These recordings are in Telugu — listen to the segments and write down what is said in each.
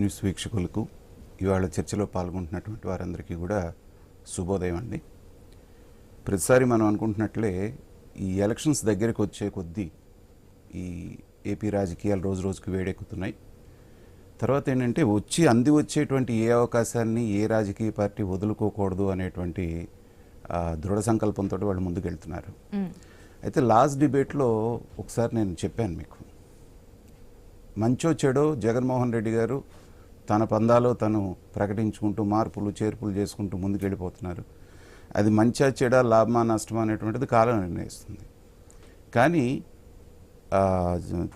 న్యూస్ వీక్షకులకు ఇవాళ చర్చలో పాల్గొంటున్నటువంటి వారందరికీ కూడా శుభోదయం అండి. ప్రతిసారి మనం అనుకుంటున్నట్లే ఈ ఎలక్షన్స్ దగ్గరికి వచ్చే కొద్దీ ఈ ఏపీ రాజకీయాలు రోజు రోజుకి వేడెక్కుతున్నాయి. తర్వాత ఏంటంటే అంది వచ్చేటువంటి ఏ అవకాశాన్ని ఏ రాజకీయ పార్టీ వదులుకోకూడదు అనేటువంటి దృఢ సంకల్పంతో వాళ్ళు ముందుకెళ్తున్నారు. అయితే లాస్ట్ డిబేట్లో ఒకసారి నేను చెప్పాను మీకు, మంచో చెడో జగన్మోహన్ రెడ్డి గారు తన పందాలో తను ప్రకటించుకుంటూ మార్పులు చేర్పులు చేసుకుంటూ ముందుకెళ్ళిపోతున్నారు. అది మంచా చెడా లాభమా నష్టమా అనేటువంటిది కాలం నిర్ణయిస్తుంది. కానీ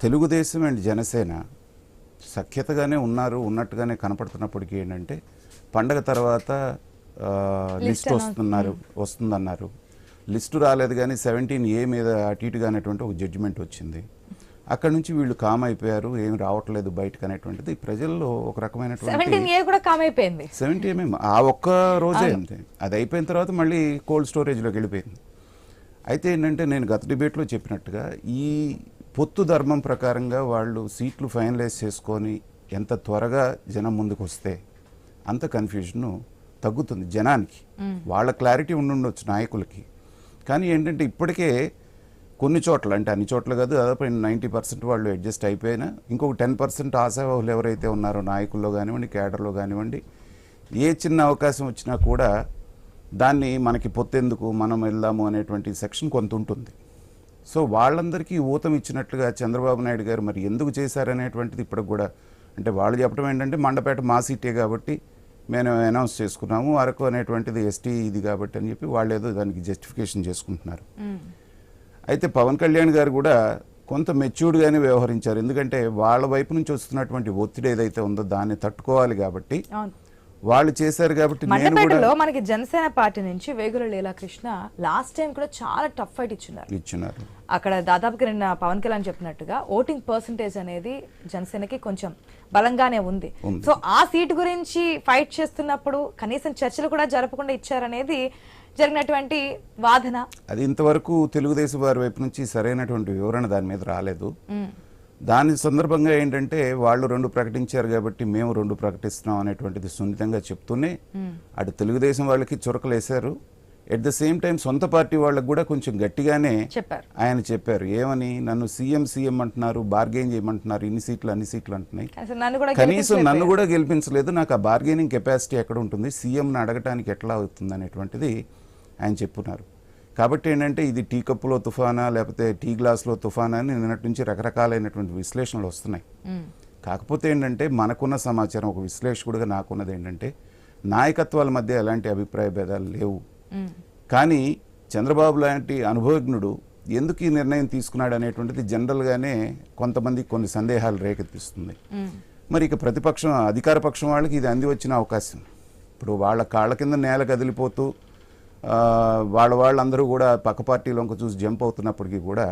తెలుగుదేశం అండ్ జనసేన సఖ్యతగానే ఉన్నట్టుగానే కనపడుతున్నప్పటికీ ఏంటంటే పండగ తర్వాత లిస్ట్ వస్తుందన్నారు. లిస్టు రాలేదు, కానీ 17A మీద అటు ఇటుగా అనేటువంటి ఒక జడ్జిమెంట్ వచ్చింది. అక్కడ నుంచి వీళ్ళు కామ్ అయిపోయారు, ఏమి రావట్లేదు బయటకు అనేటువంటిది ప్రజల్లో ఒక రకమైనటువంటి 17A ఆ ఒక్క రోజే అంతే. అది అయిపోయిన తర్వాత మళ్ళీ కోల్డ్ స్టోరేజ్లోకి వెళ్ళిపోయింది. అయితే ఏంటంటే నేను గత డిబేట్లో చెప్పినట్టుగా ఈ పొత్తు ధర్మం ప్రకారంగా వాళ్ళు సీట్లు ఫైనలైజ్ చేసుకొని ఎంత త్వరగా జనం ముందుకు వస్తే అంత కన్ఫ్యూజన్ తగ్గుతుంది జనానికి. వాళ్ళ క్లారిటీ ఉండుండొచ్చు నాయకులకి. కానీ ఏంటంటే ఇప్పటికే కొన్ని చోట్ల, అంటే అన్ని చోట్ల కాదు, దాదాపు 90% వాళ్ళు అడ్జస్ట్ అయిపోయినా ఇంకొక 10% ఆశావాహులు ఎవరైతే ఉన్నారో నాయకుల్లో కానివ్వండి, కేడర్లో కానివ్వండి, ఏ చిన్న అవకాశం వచ్చినా కూడా దాన్ని మనకి పొత్తెందుకు మనం వెళ్దాము అనేటువంటి సెక్షన్ కొంత ఉంటుంది. సో వాళ్ళందరికీ ఊతం ఇచ్చినట్లుగా చంద్రబాబు నాయుడు గారు మరి ఎందుకు చేశారనేటువంటిది ఇప్పటికి కూడా, అంటే వాళ్ళు చెప్పడం ఏంటంటే మండపేట మా సీటే కాబట్టి మేము అనౌన్స్ చేసుకున్నాము, అరకు అనేటువంటిది ఎస్టీ ఇది కాబట్టి అని చెప్పి వాళ్ళు ఏదో దానికి జస్టిఫికేషన్ చేసుకుంటున్నారు. అయితే పవన్ కళ్యాణ్ గారు కూడా కొంత మెచ్యూర్డ్గానే వ్యవహరించారు. ఎందుకంటే వాళ్ళ వైపు నుంచి వస్తున్నటువంటి ఒత్తిడి ఏదైతే ఉందో దాన్ని తట్టుకోవాలి కాబట్టి వాళ్ళు చేశారు. కాబట్టి మండపేటలో మనకి జనసేన పార్టీ నుంచి వేగుల లీలాకృష్ణ లాస్ట్ టైం కూడా చాలా టఫ్ ఫైట్ ఇచ్చినారు. అక్కడ దాదాపుగా నిన్న పవన్ కళ్యాణ్ చెప్పినట్టుగా ఓటింగ్ పర్సంటేజ్ అనేది జనసేనకి కొంచెం బలంగానే ఉంది. సో ఆ సీట్ గురించి ఫైట్ చేస్తున్నప్పుడు కనీసం చర్చలు కూడా జరపకుండా ఇచ్చారనేది జరిగినటువంటి వాదన. అది ఇంతవరకు తెలుగుదేశం వారి వైపు నుంచి సరైనటువంటి వివరణ దాని మీద రాలేదు. దాని సందర్భంగా ఏంటంటే వాళ్ళు 2 ప్రకటించారు కాబట్టి మేము 2 ప్రకటిస్తున్నాం అనేటువంటిది సున్నితంగా చెప్తూనే అటు తెలుగుదేశం వాళ్ళకి చురకలేశారు. ఎట్ ద సేమ్ టైం సొంత పార్టీ వాళ్ళకి కూడా కొంచెం గట్టిగానే ఆయన చెప్పారు. ఏమని, నన్ను సీఎం అంటున్నారు, బార్గెయిన్ చేయమంటున్నారు, అన్ని సీట్లు అంటున్నాయి, కనీసం నన్ను కూడా గెలిపించలేదు, నాకు ఆ బార్గెనింగ్ కెపాసిటీ ఎక్కడ ఉంటుంది, సీఎంని అడగటానికి ఎట్లా అవుతుంది అనేటువంటిది ఆయన చెప్పున్నారు. కాబట్టి ఏంటంటే ఇది టీ కప్పులో తుఫానా లేకపోతే టీ గ్లాసులో తుఫానా అని నిన్నటి నుంచి రకరకాలైనటువంటి విశ్లేషణలు వస్తున్నాయి. కాకపోతే ఏంటంటే మనకున్న సమాచారం, ఒక విశ్లేషకుడిగా నాకున్నది ఏంటంటే నాయకత్వాల మధ్య ఎలాంటి అభిప్రాయ భేదాలు లేవు. కానీ చంద్రబాబు లాంటి అనుభవజ్ఞుడు ఎందుకు ఈ నిర్ణయం తీసుకున్నాడు అనేటువంటిది జనరల్గానే కొంతమందికి కొన్ని సందేహాలు రేకెత్తిస్తుంది. మరి ఇక ప్రతిపక్షం, అధికార పక్షం వాళ్ళకి ఇది అంది వచ్చిన అవకాశం. ఇప్పుడు వాళ్ళ కాళ్ళ కింద నేల కదిలిపోతూ వాళ్ళందరూ కూడా పక్క పార్టీలోకి చూసి జంప్ అవుతున్నప్పటికీ కూడా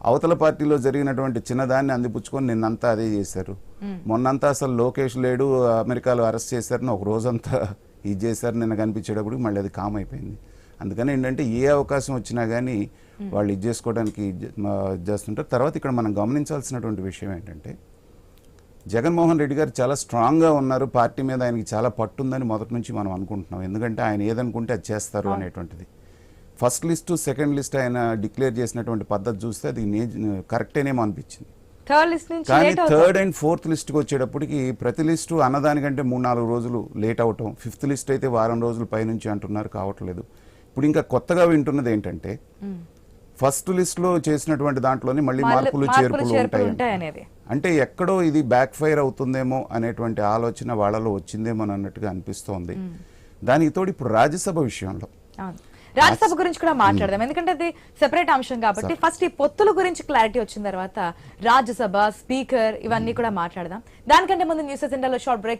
అవతల పార్టీలో జరిగినటువంటి చిన్నదాన్ని అందిపుచ్చుకొని నిన్నంతా అదే చేశారు. మొన్నంతా అసలు లోకేష్ లేడు, అమెరికాలో అరెస్ట్ చేశారని ఒక రోజంతా ఇది చేశారు, నిన్న కనిపించేటప్పుడు మళ్ళీ అది కామ్ అయిపోయింది. అందుకని ఏంటంటే ఏ అవకాశం వచ్చినా కానీ వాళ్ళు ఇది చేసుకోవడానికి చేస్తుంటారు. తర్వాత ఇక్కడ మనం గమనించాల్సినటువంటి విషయం ఏంటంటే జగన్మోహన్ రెడ్డి గారు చాలా స్ట్రాంగ్గా ఉన్నారు, పార్టీ మీద ఆయనకి చాలా పట్టుందని మొదటి నుంచి మనం అనుకుంటున్నాం. ఎందుకంటే ఆయన ఏదనుకుంటే అది చేస్తారు అనేటువంటిది. ఫస్ట్ లిస్టు, సెకండ్ లిస్ట్ ఆయన డిక్లేర్ చేసినటువంటి పద్ధతి చూస్తే అది కరెక్టేనేమో అనిపించింది. కానీ థర్డ్ అండ్ ఫోర్త్ లిస్ట్కి వచ్చేటప్పటికి ప్రతి లిస్టు అన్నదానికంటే 3-4 రోజులు లేట్ అవటం, ఫిఫ్త్ లిస్ట్ అయితే వారం రోజుల పైనుంచి అంటున్నారు, కావట్లేదు. ఇప్పుడు ఇంకా కొత్తగా వింటున్నది ఏంటంటే ఫస్ట్ లిస్ట్లో చేసినటువంటి దాంట్లోనే మళ్ళీ మార్పులు చేర్పులు ఉంటాయి. అంటే ఎక్కడో ఇది బ్యాక్ ఫైర్ అవుతుందేమో అనేటువంటి ఆలోచన వాళ్ళలో వచ్చిందేమో అన్నట్టుగా అనిపిస్తోంది. దానికి తోడు ఇప్పుడు రాజ్యసభ విషయంలో, రాజ్యసభ గురించి కూడా మాట్లాడదాం, ఎందుకంటే అది సెపరేట్ అంశం కాబట్టి. ఫస్ట్ ఈ పొత్తుల గురించి క్లారిటీ వచ్చిన తర్వాత రాజ్యసభ స్పీకర్ ఇవన్నీ కూడా మాట్లాడదాం. దానికంటే ముందు న్యూస్ ఎజెండాలో షార్ట్ బ్రేక్.